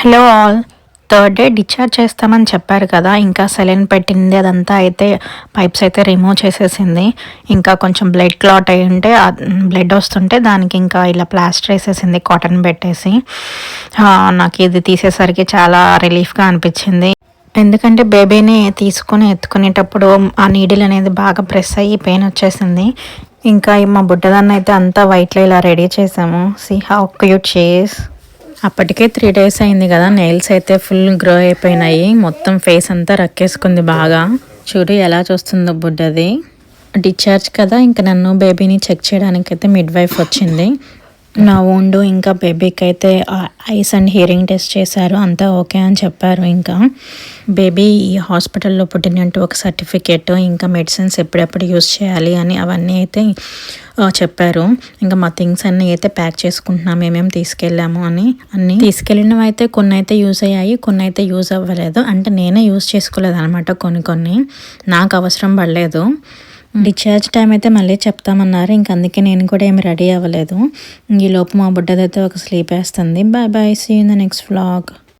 Hello all. Third day discharge చేస్తామని చెప్పారు కదా, ఇంకా సెలైన్ పెట్టింది అదంతా అయితే పైప్స్ అయితే రిమూవ్ చేసేసింది. ఇంకా కొంచెం బ్లడ్ క్లాట్ అయి ఉంటే బ్లడ్ వస్తుంటే దానికి ఇంకా ఇలా ప్లాస్టర్ వేసేసింది కాటన్ పెట్టేసి. నాకు ఇది తీసేసరికి చాలా రిలీఫ్గా అనిపించింది. ఎందుకంటే బేబీని తీసుకొని ఎత్తుకునేటప్పుడు ఆ నీడిల్ అనేది బాగా ప్రెస్ అయ్యి పెయిన్ వచ్చేసింది. ఇంకా మా బుడ్డదాన్ని అయితే అంతా వైట్లో ఇలా రెడీ చేసాము. See how cute she is. అప్పటికే 3 days అయింది కదా, నెయిల్స్ అయితే ఫుల్ గ్రో అయిపోయినాయి. మొత్తం ఫేస్ అంతా రక్కేసుకుంది బాగా. చూడు ఎలా చూస్తుందో బుడ్డది. డిశ్చార్జ్ కదా, ఇంకా నన్ను బేబీని చెక్ చేయడానికి అయితే మిడ్ వైఫ్ వచ్చింది. నా ఓండు ఇంకా బేబీకి అయితే ఐస్ అండ్ హియరింగ్ టెస్ట్ చేశారు, అంతా ఓకే అని చెప్పారు. ఇంకా బేబీ ఈ హాస్పిటల్లో పుట్టినట్టు ఒక సర్టిఫికేట్, ఇంకా మెడిసిన్స్ ఎప్పుడెప్పుడు యూస్ చేయాలి అని అవన్నీ అయితే చెప్పారు. ఇంకా మా థింగ్స్ అన్నీ అయితే ప్యాక్ చేసుకుంటున్నాం, ఏమేమి తీసుకెళ్ళాము అని. అన్నీ తీసుకెళ్ళినవి అయితే కొన్ని అయితే యూజ్ అయ్యాయి, కొన్ని అయితే యూజ్ అవ్వలేదు. అంటే నేనే యూజ్ చేసుకోలేదు అనమాట, కొన్ని నాకు అవసరం పడలేదు. డిశ్చార్జ్ టైం అయితే మళ్ళీ చెప్తామన్నారు, ఇంక అందుకే నేను కూడా ఏమి రెడీ అవ్వలేదు. ఈ లోపు మా బుడ్డదైతే ఒక స్లీప్ వేస్తుంది. Bye bye, see you in the next vlog.